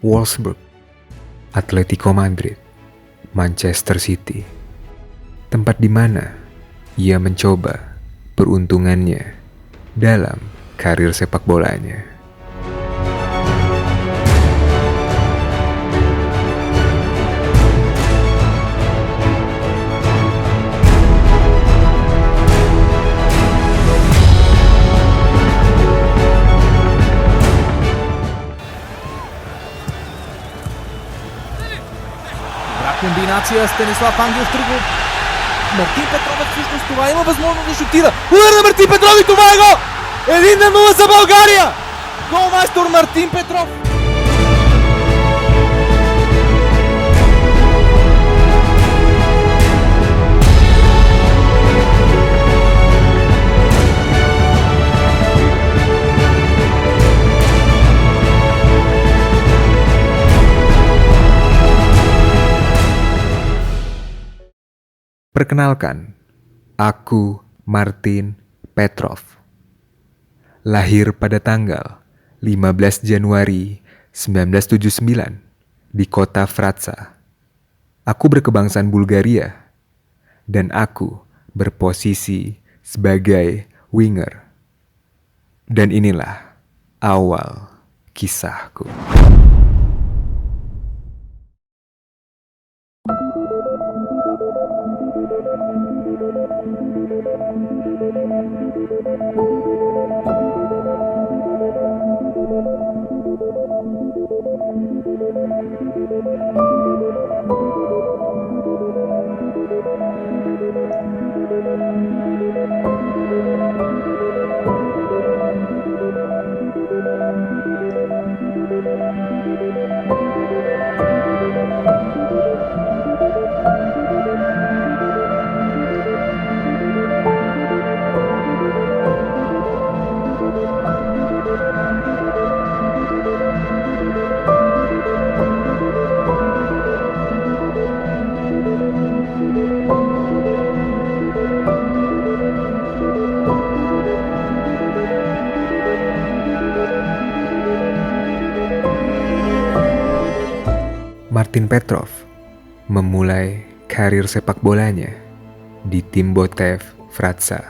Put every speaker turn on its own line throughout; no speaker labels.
Wolfsburg, Atletico Madrid, Manchester City. Tempat di mana ia mencoba peruntungannya dalam karir sepak bolanya.
Комбинация Станислав Ангелов тръгва. Мартин Петров всъщност това има възможност да шутира. Удар на Мартин Петров и това е гол! 1-0 за България! Голмайстор Мартин Петров!
Perkenalkan, aku Martin Petrov. Lahir pada tanggal 15 Januari 1979 di kota Vratsa. Aku berkebangsaan Bulgaria dan aku berposisi sebagai winger. Dan inilah awal kisahku. Martin Petrov memulai karir sepak bolanya di tim Botev Vratsa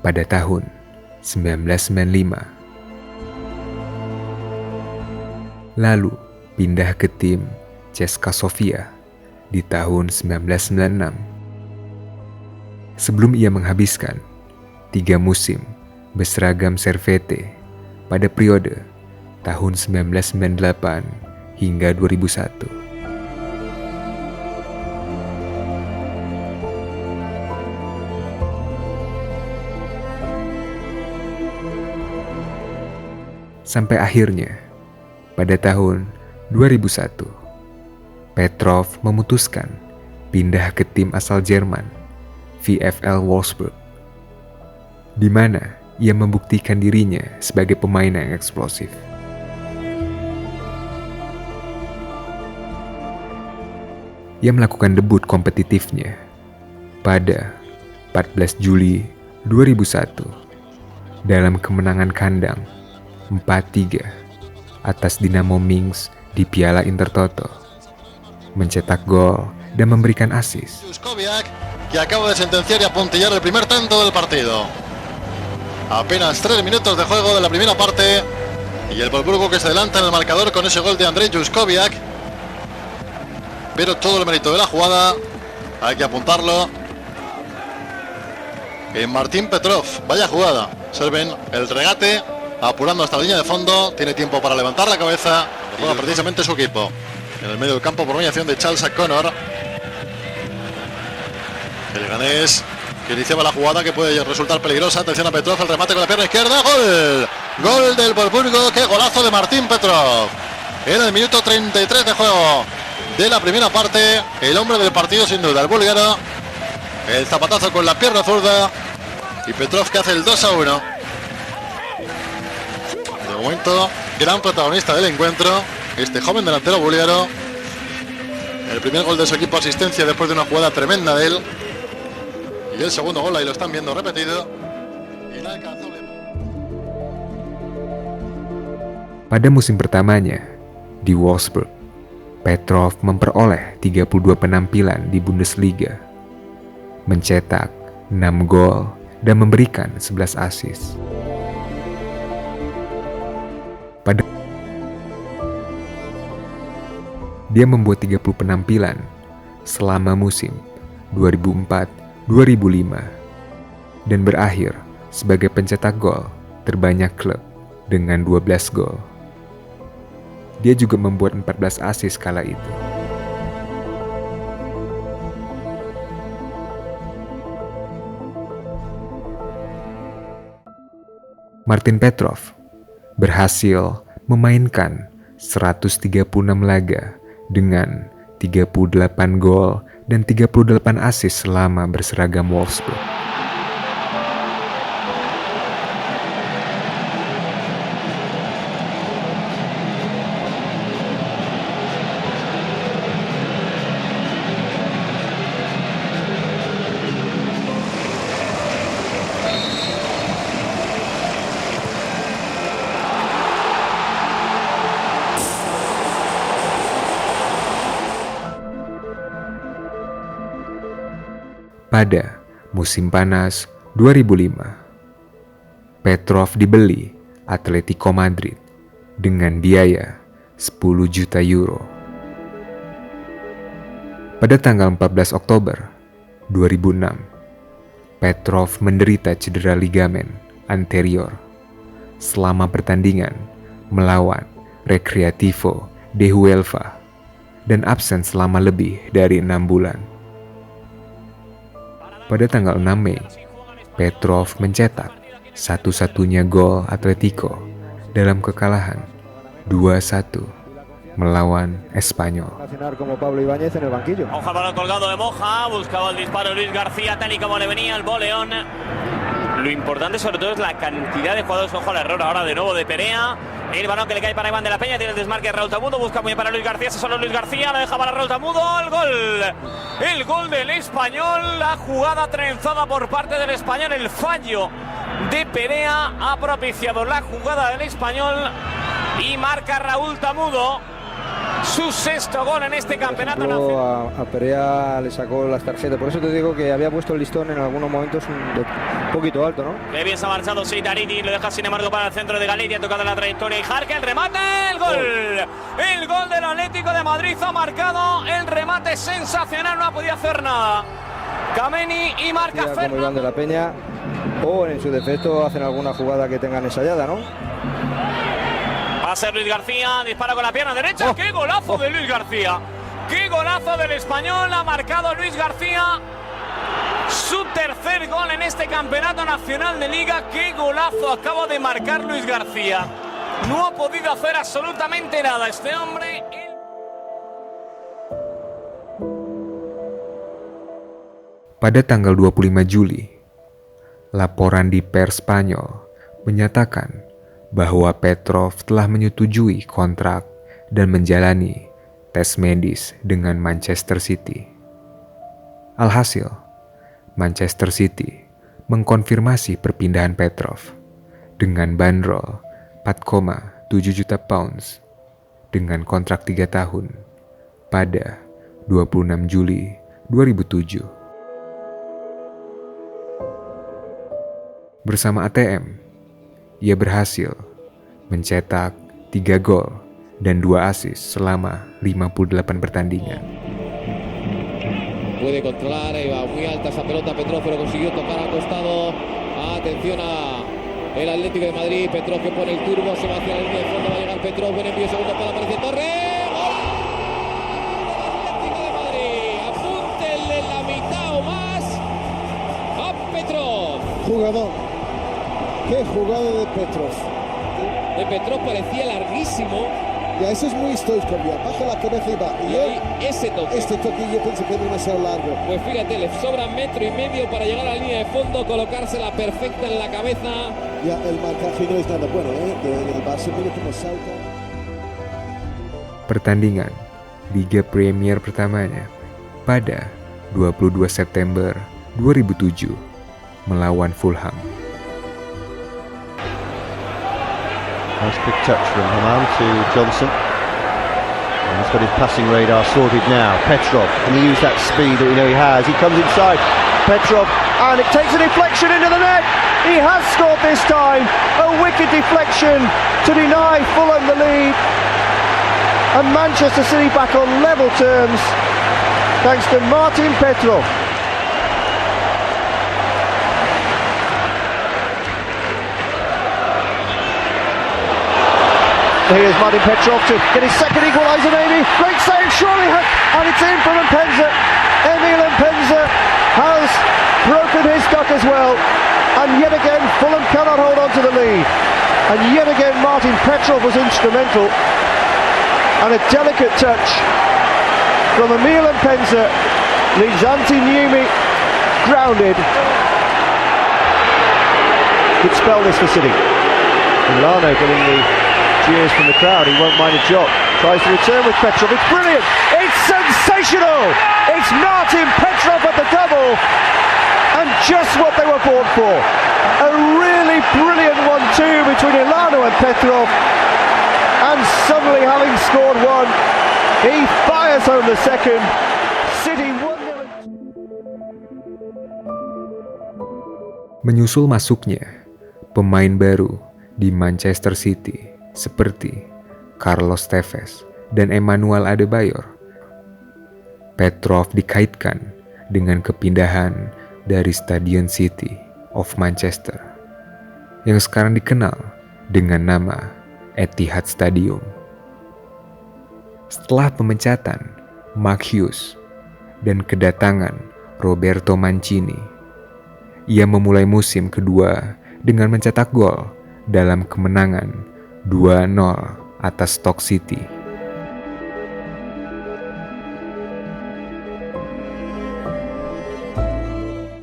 pada tahun 1995. Lalu pindah ke tim CSKA Sofia di tahun 1996. Sebelum ia menghabiskan 3 musim berseragam Servette pada periode tahun 1998 hingga 2001. Sampai akhirnya, pada tahun 2001, Petrov memutuskan pindah ke tim asal Jerman, VfL Wolfsburg, di mana ia membuktikan dirinya sebagai pemain yang eksplosif. Ia melakukan debut kompetitifnya pada 14 Juli 2001 dalam kemenangan kandang 4-3 atas Dinamo Minsk di Piala Intertoto, mencetak gol dan memberikan assist.
Juskoviak, que acaba de sentenciar y apuntillar el primer tanto del partido. Apenas 3 minutos de juego de la primera parte y el Wolfsburgo que se adelanta en el marcador con ese gol de Andrei Juskoviak. Pero todo el mérito de la jugada hay que apuntarlo en Martín Petrov. Vaya jugada. Observen el regate, apurando hasta la línea de fondo, tiene tiempo para levantar la cabeza, juega precisamente su equipo. En el medio del campo por mediación de Charles O'Connor. El ganés que iniciaba la jugada que puede resultar peligrosa. Atención a Petrov, el remate con la pierna izquierda. ¡Gol! Gol del Wolfsburgo, qué golazo de Martín Petrov. En el minuto 33 de juego de la primera parte, el hombre del partido sin duda, el búlgaro. El zapatazo con la pierna zurda y Petrov que hace el 2-1. De momento, gran protagonista del encuentro, este joven delantero búlgaro. El primer gol de su equipo, asistencia después de una jugada tremenda de él. Y el segundo gol, ahí lo están viendo repetido. Inalcanzable.
Pada musim pertamanya Di Wolfsburg, Petrov memperoleh 32 penampilan di Bundesliga, mencetak 6 gol dan memberikan 11 assist. Dia membuat 30 penampilan selama musim 2004-2005 dan berakhir sebagai pencetak gol terbanyak klub dengan 12 gol. Dia juga membuat 14 assist kala itu. Martin Petrov berhasil memainkan 136 laga dengan 38 gol dan 38 assist selama berseragam Wolfsburg. Pada musim panas 2005, Petrov dibeli Atletico Madrid dengan biaya 10 juta euro. Pada tanggal 14 Oktober 2006, Petrov menderita cedera ligamen anterior selama pertandingan melawan Recreativo de Huelva dan absen selama lebih dari 6 bulan. Pada tanggal 6 Mei, Petrov mencetak satu-satunya gol Atletico dalam kekalahan 2-1 melawan Espanyol.
Ojo al balón colgado de Moja, buscaba el disparo Luis García, tal y como le venía el boleón. Lo importante sobre todo es la cantidad de jugadores. Ojo al error ahora de nuevo de Perea. El balón que le cae para Iván de la Peña, tiene el desmarque de Raúl Tamudo, busca muy bien para Luis García, solo Luis García, lo deja para Raúl Tamudo, el gol del Español, la jugada trenzada por parte del Español, el fallo de Perea ha propiciado la jugada del Español y marca Raúl Tamudo su sexto gol en este campeonato nacional.
A Perea le sacó las tarjetas, por eso te digo que había puesto el listón en algunos momentos un poquito alto, ¿no?
Qué bien se ha marchado Seitariti, lo deja sin embargo para el centro de Galicia, tocando la trayectoria y Jarque, el remate, el gol. El gol del Atlético de Madrid ha marcado, el remate sensacional, no ha podido hacer nada Kameni y marca
Como Iván de la Peña, o en su defecto hacen alguna jugada que tengan ensayada, ¿no?
Va a ser Luis García, dispara con la pierna derecha. ¡Qué golazo de Luis García! ¡Qué golazo del Español! Ha marcado Luis García su tercer gol en este campeonato nacional de Liga. ¡Qué golazo acaba de marcar Luis García! No ha podido hacer absolutamente nada este hombre.
Pada tanggal 25 Juli, laporan di pers Spanyol menyatakan bahwa Petrov telah menyetujui kontrak dan menjalani tes medis dengan Manchester City. Alhasil, Manchester City mengkonfirmasi perpindahan Petrov dengan bandrol 4,7 juta pounds dengan kontrak 3 tahun pada 26 Juli 2007. Bersama ATM, ia berhasil mencetak 3 gol dan 2 assist selama 58 pertandingan.
Puede controlar, va muy alta esa pelota Petrov, pero consiguió tocar al costado. Atención a el Atlético de Madrid, Petrov que pone el turbo, se va hacia la línea de fondo, va a llegar Petrov, buen envío segundo para aparecer Torres. ¡Gol! Atlético de Madrid, apúntenle la mitad o más a Petrov.
Jugador. ¡Qué jugada de Petrov!
De Petrov parecía larguísimo.
Ya, eso es muy Stoichkov, ya. Baja la cabeza y va.
Y ahí ese toque.
Este toque yo pensé que era demasiado largo.
Pues fíjate, le sobra 1,5 metros para llegar a la línea de fondo, colocársela perfecta en la cabeza.
Ya, el marcaje no es nada bueno, del Barça, mira cómo salta.
Pertandingan Liga Premier pertamanya pada 22 September 2007 melawan Fulham.
Nice big touch from Haman to Johnson. He's got his passing radar sorted now. Petrov, can he use that speed that we know he has? He comes inside. Petrov, and it takes a deflection into the net. He has scored this time. A wicked deflection to deny Fulham the lead. And Manchester City back on level terms thanks to Martin Petrov. Here's Martin Petrov to get his second equaliser maybe. Great save, surely, and it's in from Mpenza. Emil Mpenza has broken his duck as well. And yet again, Fulham cannot hold on to the lead. And yet again, Martin Petrov was instrumental. And a delicate touch from Emil Mpenza leaves Antti Niemi grounded. Could spell this for City. Milano getting the cheers from the crowd. He won't mind a jot. Tries to return with Petrov. It's brilliant. It's sensational. It's Martin Petrov at the double. And just what they were born for. A really brilliant 1-2 between Milano and Petrov. And suddenly, having scored one, he fires home the second. City 1-0.
Menyusul masuknya pemain baru di Manchester City seperti Carlos Tevez dan Emmanuel Adebayor, Petrov dikaitkan dengan kepindahan dari Stadion City of Manchester yang sekarang dikenal dengan nama Etihad Stadium. Setelah pemecatan Mark Hughes dan kedatangan Roberto Mancini, ia memulai musim kedua dengan mencetak gol dalam kemenangan 2-0 atas Stoke City.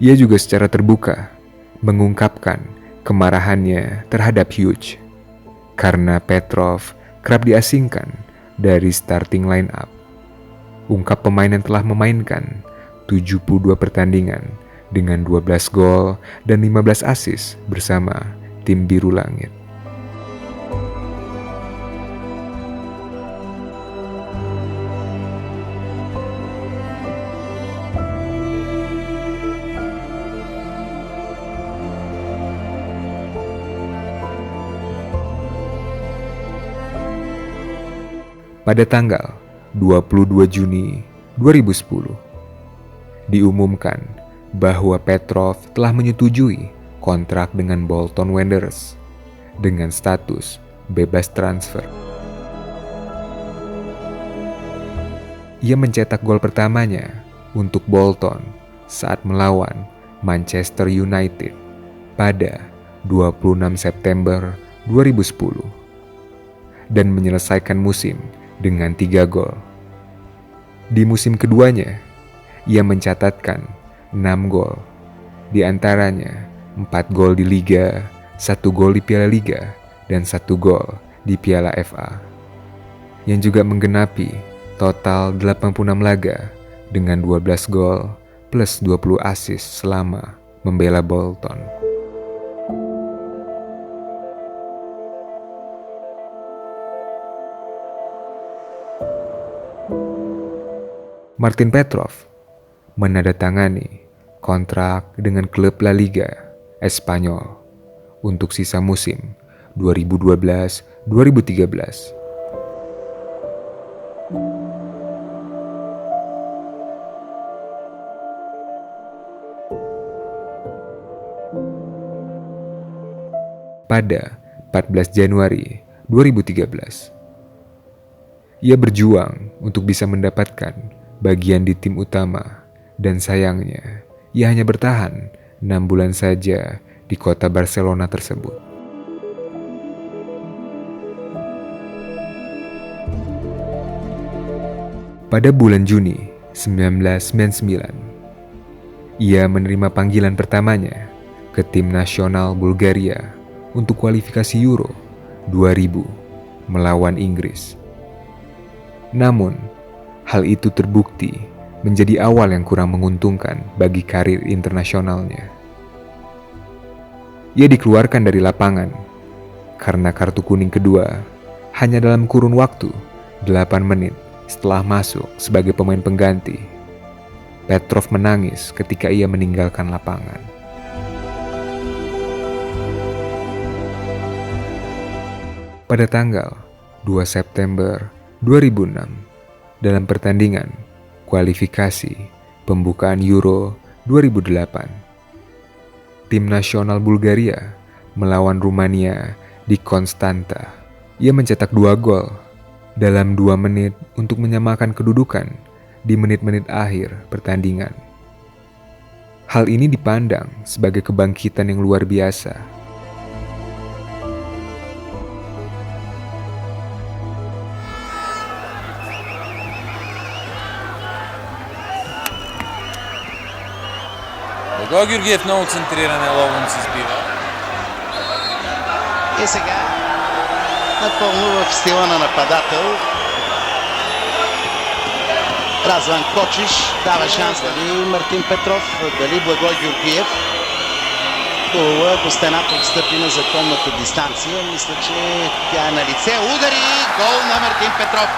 Ia juga secara terbuka mengungkapkan kemarahannya terhadap Hughes karena Petrov kerap diasingkan dari starting line-up. Ungkap pemain yang telah memainkan 72 pertandingan dengan 12 gol dan 15 assist bersama tim Biru Langit. Pada tanggal 22 Juni 2010, diumumkan bahwa Petrov telah menyetujui kontrak dengan Bolton Wanderers dengan status bebas transfer. Ia mencetak gol pertamanya untuk Bolton saat melawan Manchester United pada 26 September 2010 dan menyelesaikan musim dengan 3 gol. Di musim keduanya, ia mencatatkan 6 gol, di antaranya 4 gol di Liga, 1 gol di Piala Liga, dan 1 gol di Piala FA, yang juga menggenapi total 86 laga dengan 12 gol plus 20 assist selama membela Bolton. Martin Petrov menandatangani kontrak dengan klub La Liga Espanyol untuk sisa musim 2012-2013. Pada 14 Januari 2013, ia berjuang untuk bisa mendapatkan bagian di tim utama, dan sayangnya ia hanya bertahan 6 bulan saja di kota Barcelona tersebut. Pada bulan Juni 1999, ia menerima panggilan pertamanya ke tim nasional Bulgaria untuk kualifikasi Euro 2000 melawan Inggris. Namun, hal itu terbukti menjadi awal yang kurang menguntungkan bagi karir internasionalnya. Ia dikeluarkan dari lapangan karena kartu kuning kedua hanya dalam kurun waktu 8 menit setelah masuk sebagai pemain pengganti. Petrov menangis ketika ia meninggalkan lapangan. Pada tanggal 2 September 2006, dalam pertandingan kualifikasi pembukaan Euro 2008, tim nasional Bulgaria melawan Rumania di Konstanta. Ia mencetak 2 gol dalam 2 menit untuk menyamakan kedudukan di menit-menit akhir pertandingan. Hal ini dipandang sebagai kebangkitan yang luar biasa.
Георгиев много центриране, Ловен се сбива.
И сега напълно в стила на нападател. Разван Кочиш дава шанс, дали Мартин Петров, дали Благой Георгиев. Хубаво, ако стената отстъпи на законната дистанция, мисля, че тя е на лице. Удари, гол на Мартин Петров.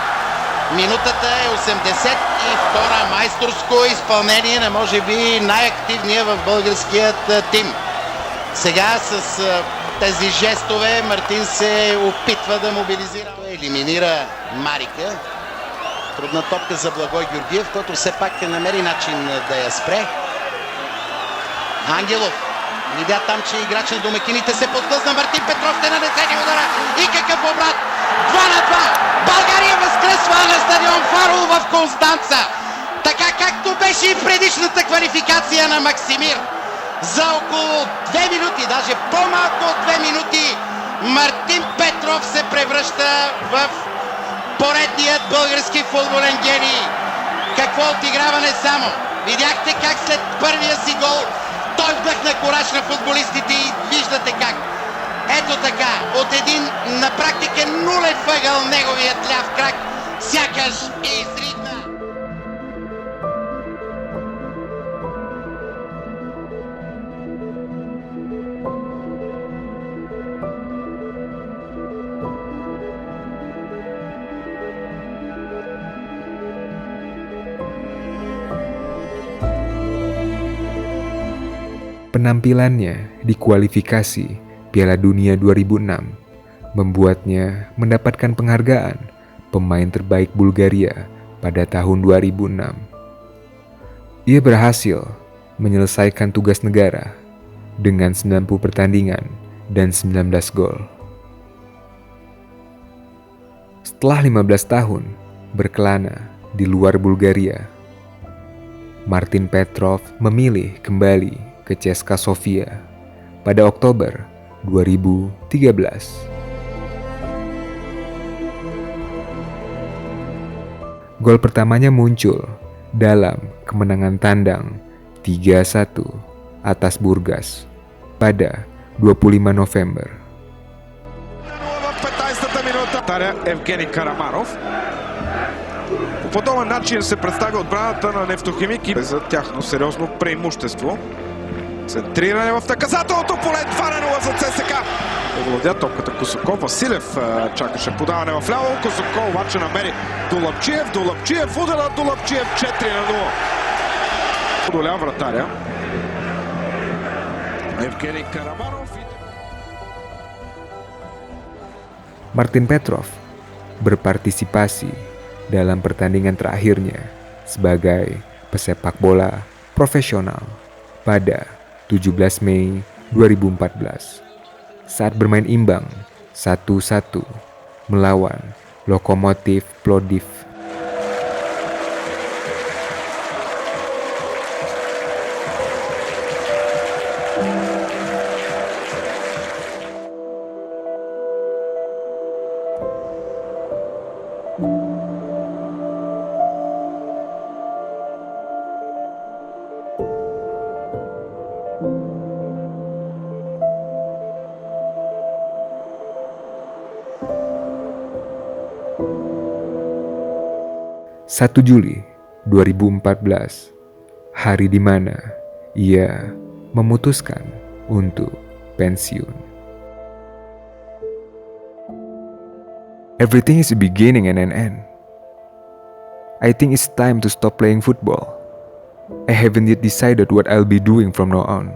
Минутата е 82-а, майсторско изпълнение на може би най-активния в българският тим. Сега с тези жестове Мартин се опитва да мобилизира. Елиминира Марика. Трудна топка за Благой Георгиев, който все пак намери начин да я спре. Ангелов видя там, че играч на домакините се подхлъзна. Мартин Петров те нанесени удара. И какъв обрат! 2-2! България възкръсва на стадион Фарул в Констанца. Така както беше и в предишната квалификация на Максимир. За около 2 минути, даже по-малко от 2 минути, Мартин Петров се превръща в поредният български футболен гений. Какво отиграване само! Видяхте как след първия си гол той вдъхна кураж на футболистите и виждате как. Ето така, от един на практика нулев ъгъл неговият ляв крак сякаш е изригна.
Penampilannya di kualifikasi Piala Dunia 2006 membuatnya mendapatkan penghargaan pemain terbaik Bulgaria pada tahun 2006. Ia berhasil menyelesaikan tugas negara dengan 90 pertandingan dan 19 gol. Setelah 15 tahun berkelana di luar Bulgaria, Martin Petrov memilih kembali ke CSKA Sofia pada Oktober 2013. Gol pertamanya muncul dalam kemenangan tandang 3-1 atas Burgas pada 25 November.
Евгений Карамаров. По подобен начин се представя отбраната на Нефтохимик и за тяхно сериозно преимущество. Центриране в наказателното поле, 2-0 за ЦСКА. Овладя топката Косоков. Василев чакаше подаване в ляво. Косоков обаче намери Долапчиев. Долапчиев, удара Долапчиев, 4-0. Подоля вратаря. Евгений Карамаров.
Martin Petrov berpartisipasi dalam pertandingan terakhirnya sebagai pesepak bola profesional pada 17 Mei 2014 saat bermain imbang 1-1 melawan Lokomotiv Plodiv. Satu Juli 2014, hari di mana ia memutuskan untuk pensiun. Everything is a beginning and an end. I think it's time to stop playing football. I haven't yet decided what I'll be doing from now on.